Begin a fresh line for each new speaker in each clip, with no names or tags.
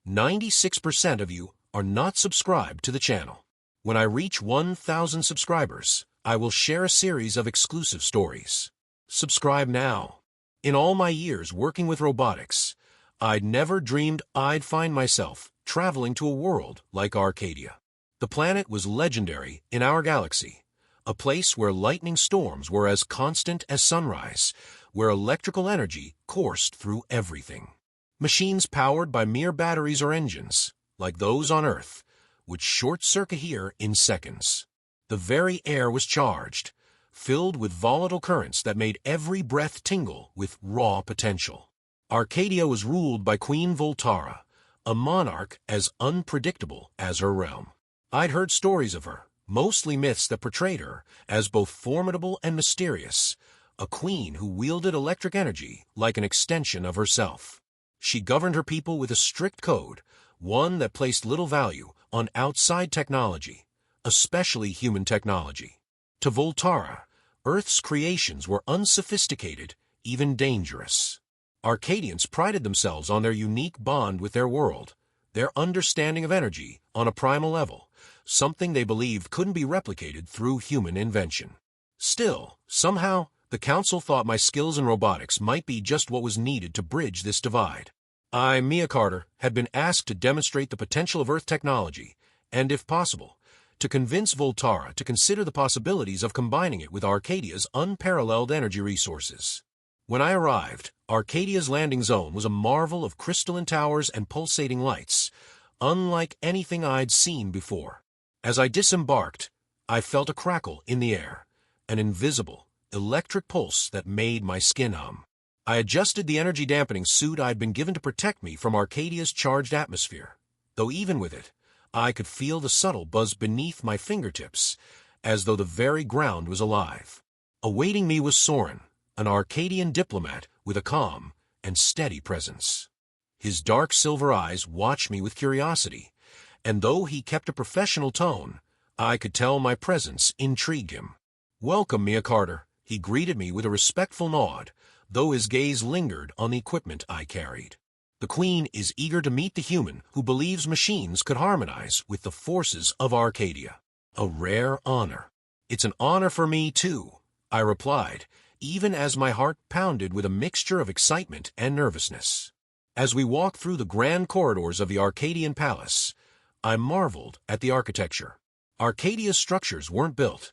96% of you are not subscribed to the channel. When I reach 1,000 subscribers, I will share a series of exclusive stories. Subscribe now. In all my years working with robotics, I'd never dreamed I'd find myself traveling to a world like Arcadia. The planet was legendary in our galaxy, a place where lightning storms were as constant as sunrise, where electrical energy coursed through everything. Machines powered by mere batteries or engines, like those on Earth, would short-circuit here in seconds. The very air was charged, filled with volatile currents that made every breath tingle with raw potential. Arcadia was ruled by Queen Voltara, a monarch as unpredictable as her realm. I'd heard stories of her, mostly myths that portrayed her as both formidable and mysterious, a queen who wielded electric energy like an extension of herself. She governed her people with a strict code, one that placed little value on outside technology, especially human technology. To Voltara, Earth's creations were unsophisticated, even dangerous. Arcadians prided themselves on their unique bond with their world, their understanding of energy on a primal level, something they believed couldn't be replicated through human invention. Still, somehow, the Council thought my skills in robotics might be just what was needed to bridge this divide. I, Mia Carter, had been asked to demonstrate the potential of Earth technology, and if possible, to convince Voltara to consider the possibilities of combining it with Arcadia's unparalleled energy resources. When I arrived, Arcadia's landing zone was a marvel of crystalline towers and pulsating lights, unlike anything I'd seen before. As I disembarked, I felt a crackle in the air, an invisible, electric pulse that made my skin hum. I adjusted the energy dampening suit I'd been given to protect me from Arcadia's charged atmosphere, though even with it, I could feel the subtle buzz beneath my fingertips, as though the very ground was alive. Awaiting me was Soren, an Arcadian diplomat with a calm and steady presence. His dark silver eyes watched me with curiosity, and though he kept a professional tone, I could tell my presence intrigued him. "Welcome, Mia Carter," he greeted me with a respectful nod, though his gaze lingered on the equipment I carried. "The Queen is eager to meet the human who believes machines could harmonize with the forces of Arcadia. A rare honor." "It's an honor for me, too," I replied, even as my heart pounded with a mixture of excitement and nervousness. As we walked through the grand corridors of the Arcadian palace, I marveled at the architecture. Arcadia's structures weren't built.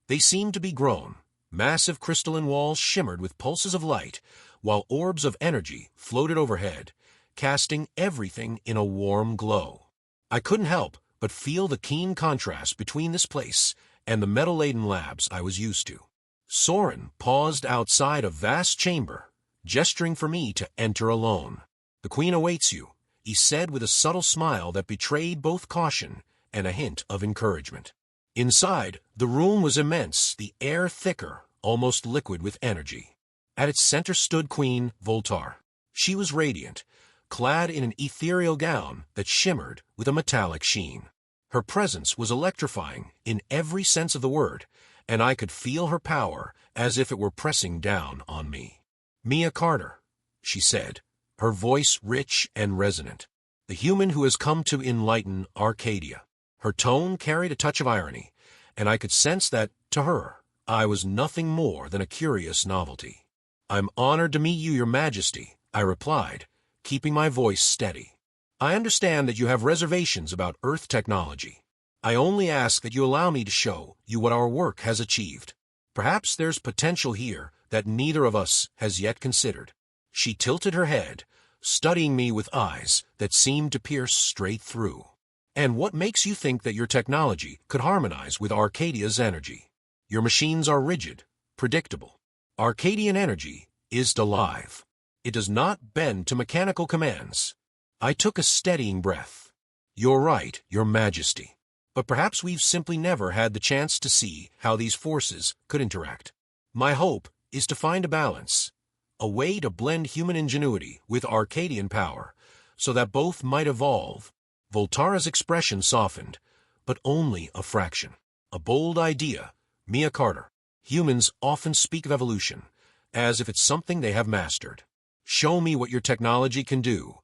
They seemed to be grown. Massive crystalline walls shimmered with pulses of light, while orbs of energy floated overhead, casting everything in a warm glow. I couldn't help but feel the keen contrast between this place and the metal-laden labs I was used to. Soren paused outside a vast chamber, gesturing for me to enter alone. "The Queen awaits you," he said with a subtle smile that betrayed both caution and a hint of encouragement. Inside, the room was immense, the air thicker, almost liquid with energy. At its center stood Queen Voltara. She was radiant, clad in an ethereal gown that shimmered with a metallic sheen. Her presence was electrifying in every sense of the word, and I could feel her power as if it were pressing down on me. "Mia Carter," she said, her voice rich and resonant. "The human who has come to enlighten Arcadia." Her tone carried a touch of irony, and I could sense that, to her, I was nothing more than a curious novelty. "I'm honored to meet you, Your Majesty," I replied, keeping my voice steady. "I understand that you have reservations about Earth technology. I only ask that you allow me to show you what our work has achieved. Perhaps there's potential here that neither of us has yet considered." She tilted her head, studying me with eyes that seemed to pierce straight through. "And what makes you think that your technology could harmonize with Arcadia's energy? Your machines are rigid, predictable. Arcadian energy is alive. It does not bend to mechanical commands." I took a steadying breath. "You're right, Your Majesty. But perhaps we've simply never had the chance to see how these forces could interact. My hope is to find a balance, a way to blend human ingenuity with Arcadian power, so that both might evolve." Voltara's expression softened, but only a fraction. "A bold idea, Mia Carter. Humans often speak of evolution, as if it's something they have mastered. Show me what your technology can do,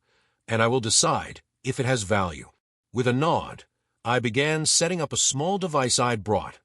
and I will decide if it has value. With a nod, I began setting up a small device I'd brought,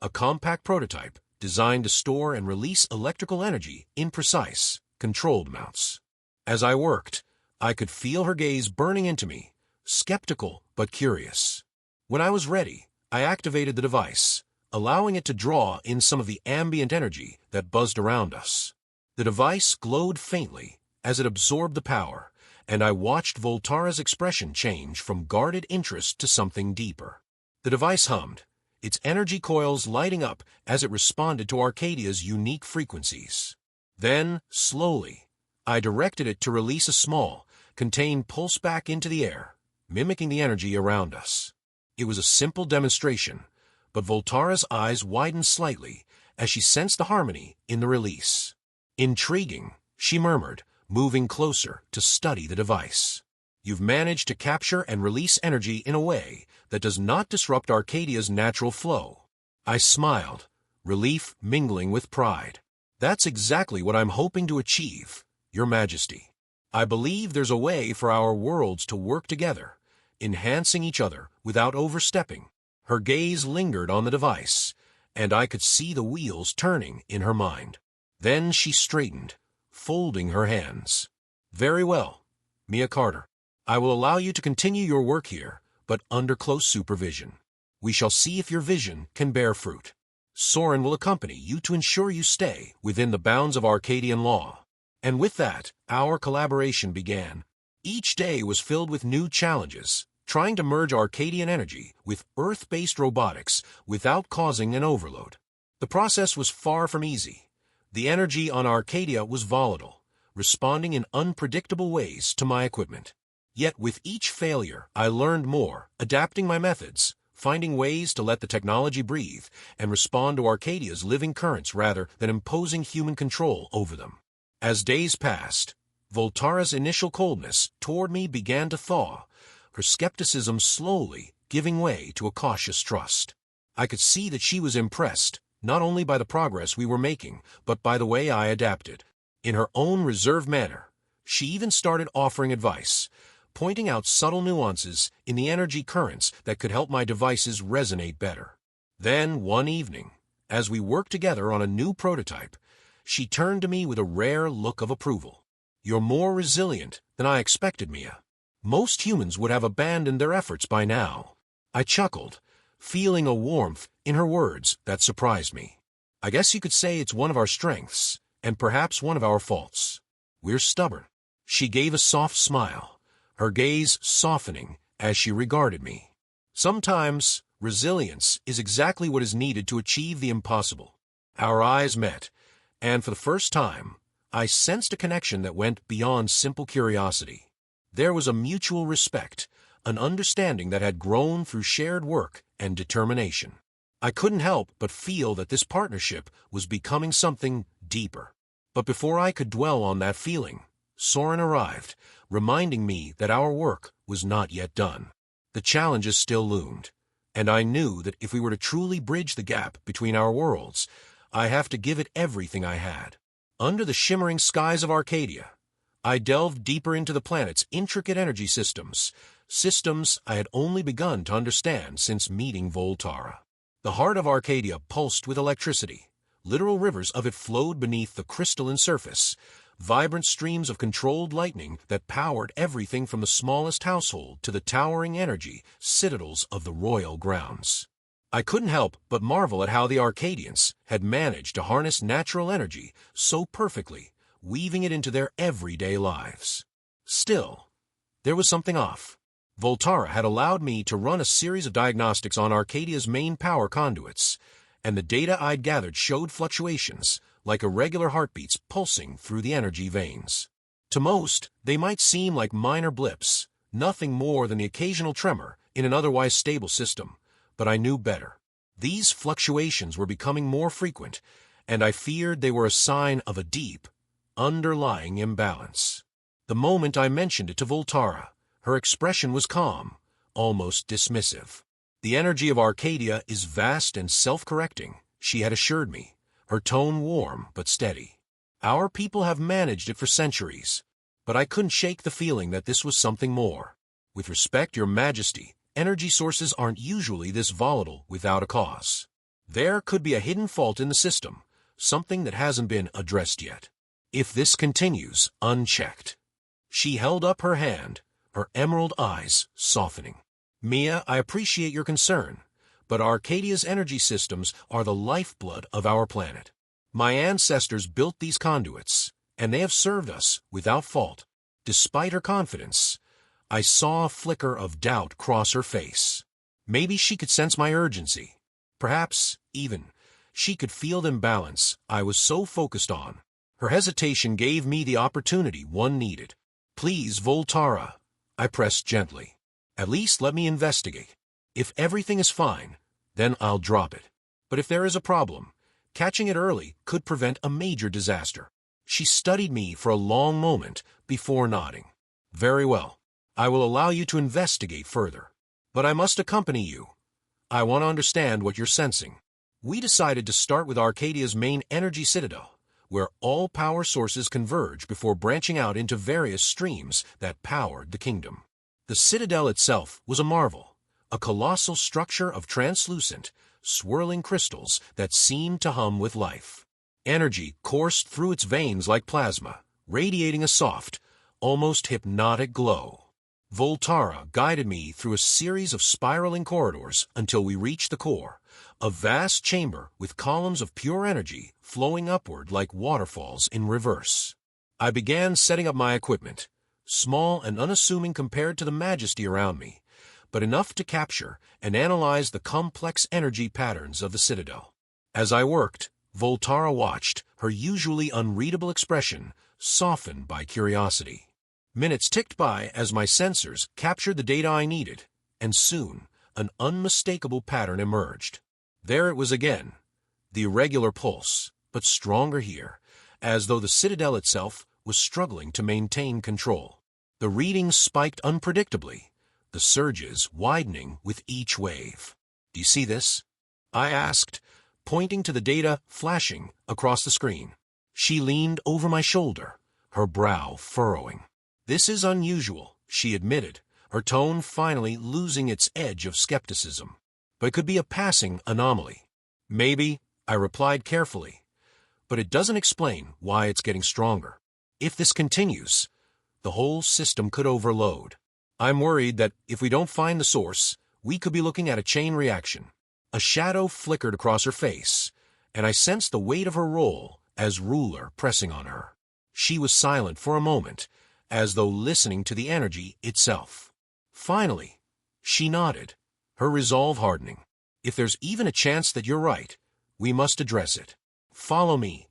a compact prototype designed to store and release electrical energy in precise, controlled amounts. As I worked, I could feel her gaze burning into me, skeptical but curious. When I was ready, I activated the device, allowing it to draw in some of the ambient energy that buzzed around us. The device glowed faintly as it absorbed the power, and I watched Voltara's expression change from guarded interest to something deeper. The device hummed, its energy coils lighting up as it responded to Arcadia's unique frequencies. Then, slowly, I directed it to release a small, contained pulse back into the air, mimicking the energy around us. It was a simple demonstration, but Voltara's eyes widened slightly as she sensed the harmony in the release. "Intriguing," she murmured, moving closer to study the device. "You've managed to capture and release energy in a way that does not disrupt Arcadia's natural flow." I smiled, relief mingling with pride. "That's exactly what I'm hoping to achieve, Your Majesty. I believe there's a way for our worlds to work together, enhancing each other without overstepping." Her gaze lingered on the device, and I could see the wheels turning in her mind. Then she straightened, folding her hands. "Very well, Mia Carter. I will allow you to continue your work here, but under close supervision. We shall see if your vision can bear fruit. Soren will accompany you to ensure you stay within the bounds of Arcadian law." And with that, our collaboration began. Each day was filled with new challenges, trying to merge Arcadian energy with Earth-based robotics without causing an overload. The process was far from easy. The energy on Arcadia was volatile, responding in unpredictable ways to my equipment. Yet with each failure, I learned more, adapting my methods, finding ways to let the technology breathe and respond to Arcadia's living currents rather than imposing human control over them. As days passed, Voltara's initial coldness toward me began to thaw, her skepticism slowly giving way to a cautious trust. I could see that she was impressed, not only by the progress we were making, but by the way I adapted. In her own reserved manner, she even started offering advice, pointing out subtle nuances in the energy currents that could help my devices resonate better. Then, one evening, as we worked together on a new prototype, she turned to me with a rare look of approval. "You're more resilient than I expected, Mia. Most humans would have abandoned their efforts by now." I chuckled, feeling a warmth in her words that surprised me. "I guess you could say it's one of our strengths, and perhaps one of our faults. We're stubborn." She gave a soft smile, her gaze softening as she regarded me. "Sometimes, resilience is exactly what is needed to achieve the impossible." Our eyes met, and for the first time, I sensed a connection that went beyond simple curiosity. There was a mutual respect, an understanding that had grown through shared work and determination. I couldn't help but feel that this partnership was becoming something deeper. But before I could dwell on that feeling, Soren arrived, reminding me that our work was not yet done. The challenges still loomed, and I knew that if we were to truly bridge the gap between our worlds, I have to give it everything I had. Under the shimmering skies of Arcadia, I delved deeper into the planet's intricate energy systems I had only begun to understand since meeting Voltara. The heart of Arcadia pulsed with electricity. Literal rivers of it flowed beneath the crystalline surface, vibrant streams of controlled lightning that powered everything from the smallest household to the towering energy citadels of the royal grounds. I couldn't help but marvel at how the Arcadians had managed to harness natural energy so perfectly, weaving it into their everyday lives. Still, there was something off. Voltara had allowed me to run a series of diagnostics on Arcadia's main power conduits, and the data I'd gathered showed fluctuations, like irregular heartbeats pulsing through the energy veins. To most, they might seem like minor blips, nothing more than the occasional tremor in an otherwise stable system, but I knew better. These fluctuations were becoming more frequent, and I feared they were a sign of a deep, underlying imbalance. The moment I mentioned it to Voltara, her expression was calm, almost dismissive. "The energy of Arcadia is vast and self-correcting," she had assured me, her tone warm but steady. "Our people have managed it for centuries, but I couldn't shake the feeling that this was something more. With respect, Your Majesty, energy sources aren't usually this volatile without a cause. There could be a hidden fault in the system, something that hasn't been addressed yet. If this continues unchecked. She held up her hand, her emerald eyes softening. Mia, I appreciate your concern, but Arcadia's energy systems are the lifeblood of our planet. My ancestors built these conduits, and they have served us without fault. Despite her confidence, I saw a flicker of doubt cross her face. Maybe she could sense my urgency. Perhaps, even, she could feel the imbalance I was so focused on. Her hesitation gave me the opportunity one needed. Please, Voltara, I pressed gently. At least let me investigate. If everything is fine, then I'll drop it. But if there is a problem, catching it early could prevent a major disaster. She studied me for a long moment before nodding. Very well. I will allow you to investigate further. But I must accompany you. I want to understand what you're sensing. We decided to start with Arcadia's main energy citadel, where all power sources converge before branching out into various streams that powered the kingdom. The citadel itself was a marvel, a colossal structure of translucent, swirling crystals that seemed to hum with life. Energy coursed through its veins like plasma, radiating a soft, almost hypnotic glow. Voltara guided me through a series of spiraling corridors until we reached the core, a vast chamber with columns of pure energy flowing upward like waterfalls in reverse. I began setting up my equipment, small and unassuming compared to the majesty around me, but enough to capture and analyze the complex energy patterns of the citadel. As I worked, Voltara watched, her usually unreadable expression softened by curiosity. Minutes ticked by as my sensors captured the data I needed, and soon an unmistakable pattern emerged. There it was again, the irregular pulse, but stronger here, as though the citadel itself was struggling to maintain control. The readings spiked unpredictably, the surges widening with each wave. Do you see this? I asked, pointing to the data flashing across the screen. She leaned over my shoulder, her brow furrowing. This is unusual, she admitted, her tone finally losing its edge of skepticism. But it could be a passing anomaly. Maybe, I replied carefully, but it doesn't explain why it's getting stronger. If this continues, the whole system could overload. I'm worried that if we don't find the source, we could be looking at a chain reaction. A shadow flickered across her face, and I sensed the weight of her role as ruler pressing on her. She was silent for a moment, as though listening to the energy itself. Finally, she nodded, her resolve hardening. If there's even a chance that you're right, we must address it. Follow me.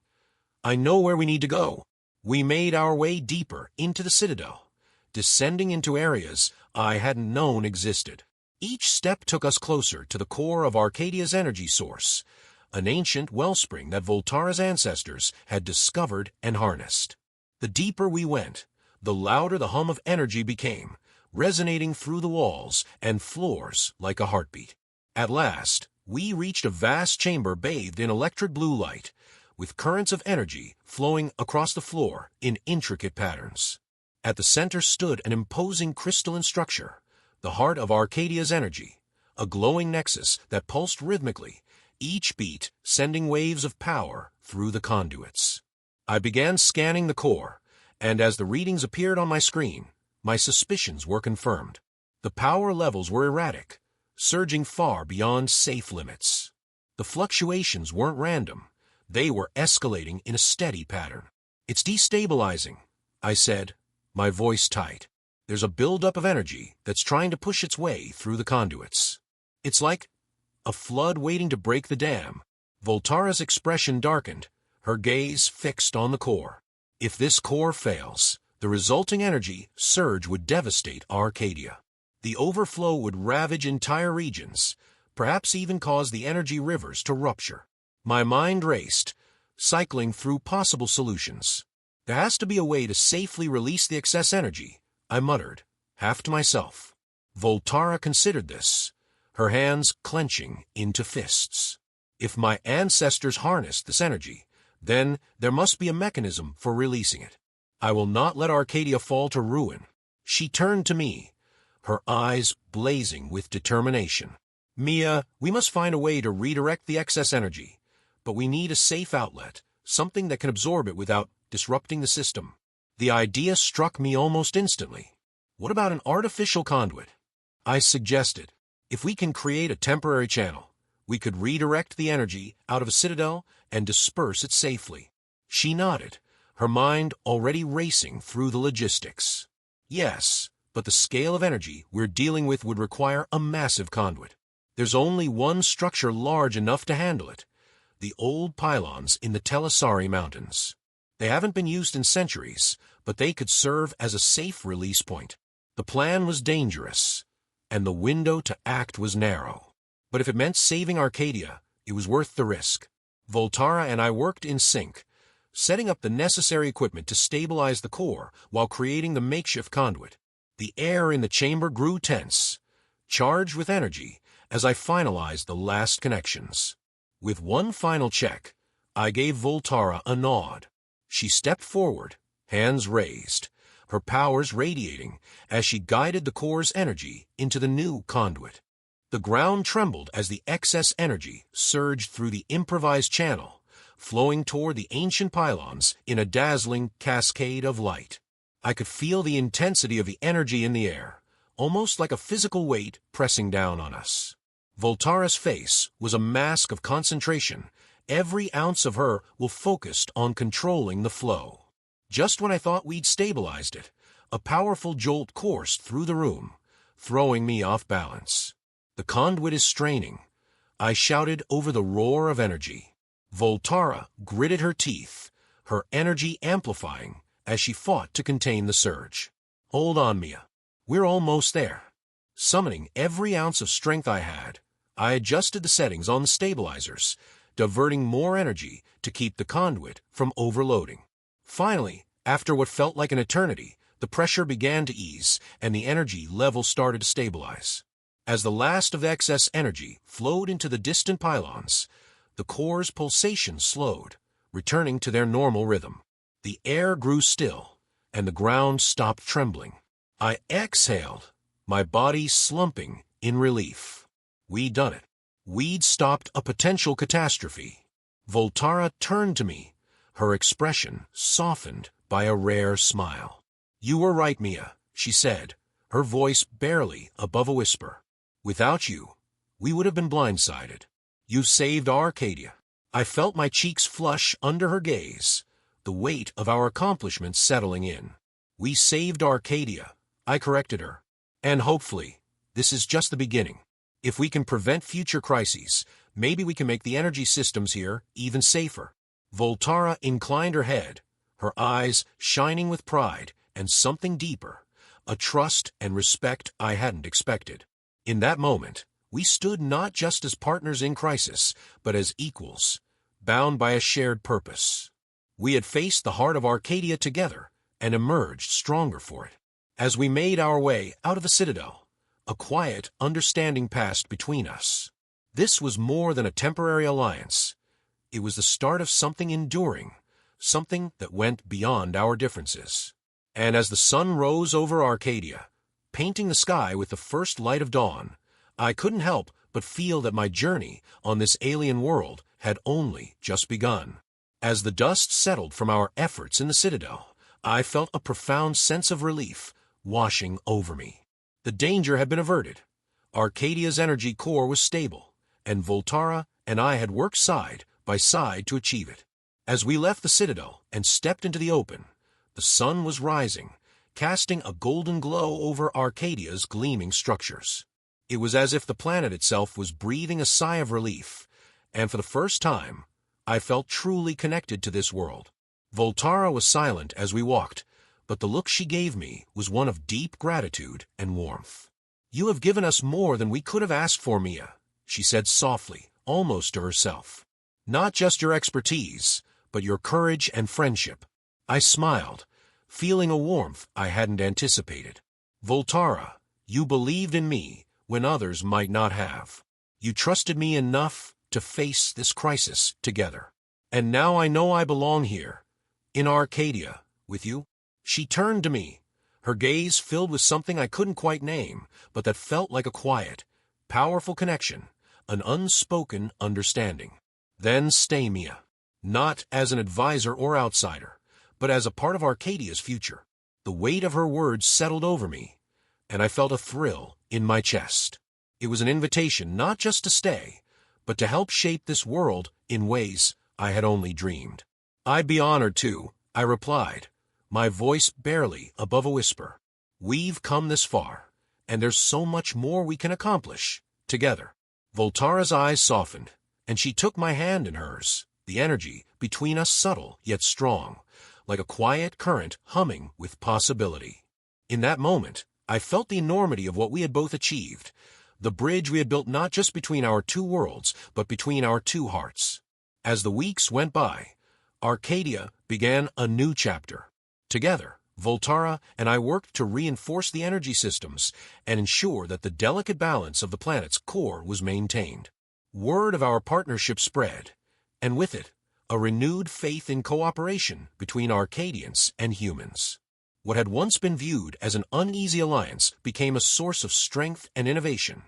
I know where we need to go. We made our way deeper into the citadel, descending into areas I hadn't known existed. Each step took us closer to the core of Arcadia's energy source, an ancient wellspring that Voltara's ancestors had discovered and harnessed. The deeper we went, the louder the hum of energy became, resonating through the walls and floors like a heartbeat. At last, we reached a vast chamber bathed in electric blue light, with currents of energy flowing across the floor in intricate patterns. At the center stood an imposing crystalline structure, the heart of Arcadia's energy, a glowing nexus that pulsed rhythmically, each beat sending waves of power through the conduits. I began scanning the core, and as the readings appeared on my screen, my suspicions were confirmed. The power levels were erratic, surging far beyond safe limits. The fluctuations weren't random. They were escalating in a steady pattern. It's destabilizing, I said, my voice tight. There's a buildup of energy that's trying to push its way through the conduits. It's like a flood waiting to break the dam. Voltara's expression darkened, her gaze fixed on the core. If this core fails, the resulting energy surge would devastate Arcadia. The overflow would ravage entire regions, perhaps even cause the energy rivers to rupture. My mind raced, cycling through possible solutions. There has to be a way to safely release the excess energy, I muttered, half to myself. Voltara considered this, her hands clenching into fists. If my ancestors harnessed this energy, then there must be a mechanism for releasing it. I will not let Arcadia fall to ruin. She turned to me, her eyes blazing with determination. "Mia, we must find a way to redirect the excess energy, but we need a safe outlet, something that can absorb it without disrupting the system." The idea struck me almost instantly. What about an artificial conduit? I suggested. If we can create a temporary channel, we could redirect the energy out of a citadel and disperse it safely. She nodded, her mind already racing through the logistics. Yes, but the scale of energy we're dealing with would require a massive conduit. There's only one structure large enough to handle it: the old pylons in the Telasari Mountains. They haven't been used in centuries, but they could serve as a safe release point. The plan was dangerous, and the window to act was narrow. But if it meant saving Arcadia, it was worth the risk. Voltara and I worked in sync, setting up the necessary equipment to stabilize the core while creating the makeshift conduit. The air in the chamber grew tense, charged with energy, as I finalized the last connections. With one final check, I gave Voltara a nod. She stepped forward, hands raised, her powers radiating as she guided the core's energy into the new conduit. The ground trembled as the excess energy surged through the improvised channel, flowing toward the ancient pylons in a dazzling cascade of light. I could feel the intensity of the energy in the air, almost like a physical weight pressing down on us. Voltara's face was a mask of concentration. Every ounce of her was focused on controlling the flow. Just when I thought we'd stabilized it, a powerful jolt coursed through the room, throwing me off balance. "The conduit is straining," I shouted over the roar of energy. Voltara gritted her teeth, her energy amplifying as she fought to contain the surge. "Hold on, Mia. We're almost there." Summoning every ounce of strength I had, I adjusted the settings on the stabilizers, diverting more energy to keep the conduit from overloading. Finally, after what felt like an eternity, the pressure began to ease and the energy level started to stabilize. As the last of the excess energy flowed into the distant pylons, the core's pulsations slowed, returning to their normal rhythm. The air grew still, and the ground stopped trembling. I exhaled, my body slumping in relief. We'd done it. We'd stopped a potential catastrophe. Voltara turned to me, her expression softened by a rare smile. "You were right, Mia," she said, her voice barely above a whisper. "Without you, we would have been blindsided. You've saved Arcadia." I felt my cheeks flush under her gaze, the weight of our accomplishments settling in. "We saved Arcadia," I corrected her. "And hopefully, this is just the beginning. If we can prevent future crises, maybe we can make the energy systems here even safer." Voltara inclined her head, her eyes shining with pride and something deeper, a trust and respect I hadn't expected. In that moment, we stood not just as partners in crisis, but as equals, bound by a shared purpose. We had faced the heart of Arcadia together and emerged stronger for it. As we made our way out of the Citadel, a quiet understanding passed between us. This was more than a temporary alliance. It was the start of something enduring, something that went beyond our differences. And as the sun rose over Arcadia, painting the sky with the first light of dawn, I couldn't help but feel that my journey on this alien world had only just begun. As the dust settled from our efforts in the Citadel, I felt a profound sense of relief washing over me. The danger had been averted. Arcadia's energy core was stable, and Voltara and I had worked side by side to achieve it. As we left the Citadel and stepped into the open, the sun was rising, casting a golden glow over Arcadia's gleaming structures. It was as if the planet itself was breathing a sigh of relief, and for the first time, I felt truly connected to this world. Voltara was silent as we walked, but the look she gave me was one of deep gratitude and warmth. "You have given us more than we could have asked for, Mia," she said softly, almost to herself. "Not just your expertise, but your courage and friendship." I smiled, feeling a warmth I hadn't anticipated. "Voltara, you believed in me when others might not have. You trusted me enough to face this crisis together. And now I know I belong here, in Arcadia, with you." She turned to me, her gaze filled with something I couldn't quite name, but that felt like a quiet, powerful connection, an unspoken understanding. Then stay Mia, not as an advisor or outsider, but as a part of Arcadia's future. The weight of her words settled over me, and I felt a thrill in my chest. It was an invitation not just to stay, but to help shape this world in ways I had only dreamed. I'd be honored to, I replied, my voice barely above a whisper. We've come this far, and there's so much more we can accomplish together. Voltara's eyes softened, and she took my hand in hers, the energy between us subtle yet strong, like a quiet current humming with possibility. In that moment, I felt the enormity of what we had both achieved, the bridge we had built not just between our two worlds, but between our two hearts. As the weeks went by, Arcadia began a new chapter. Together, Voltara and I worked to reinforce the energy systems and ensure that the delicate balance of the planet's core was maintained. Word of our partnership spread, and with it, a renewed faith in cooperation between Arcadians and humans. What had once been viewed as an uneasy alliance became a source of strength and innovation,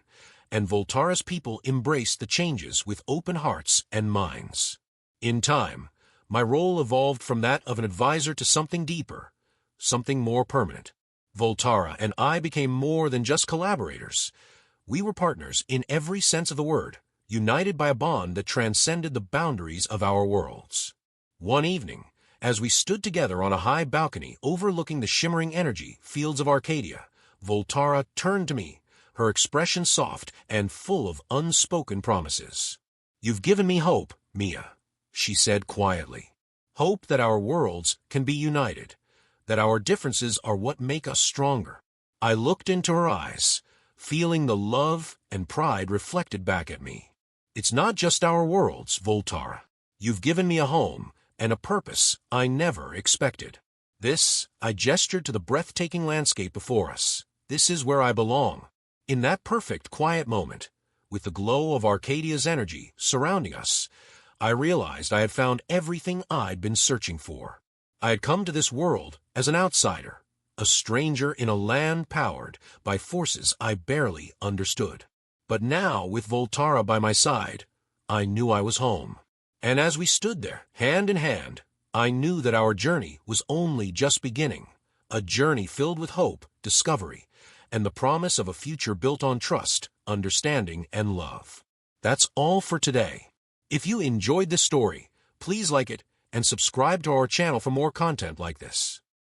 and Voltara's people embraced the changes with open hearts and minds. In time, my role evolved from that of an advisor to something deeper, something more permanent. Voltara and I became more than just collaborators. We were partners in every sense of the word, united by a bond that transcended the boundaries of our worlds. One evening, as we stood together on a high balcony overlooking the shimmering energy fields of Arcadia, Voltara turned to me, her expression soft and full of unspoken promises. "You've given me hope, Mia," she said quietly. "Hope that our worlds can be united, that our differences are what make us stronger." I looked into her eyes, feeling the love and pride reflected back at me. "It's not just our worlds, Voltara. You've given me a home and a purpose I never expected. This," I gestured to the breathtaking landscape before us, "this is where I belong." In that perfect, quiet moment, with the glow of Arcadia's energy surrounding us, I realized I had found everything I'd been searching for. I had come to this world as an outsider, a stranger in a land powered by forces I barely understood. But now, with Voltara by my side, I knew I was home. And as we stood there, hand in hand, I knew that our journey was only just beginning, a journey filled with hope, discovery, and the promise of a future built on trust, understanding, and love. That's all for today. If you enjoyed this story, please like it and subscribe to our channel for more content like this.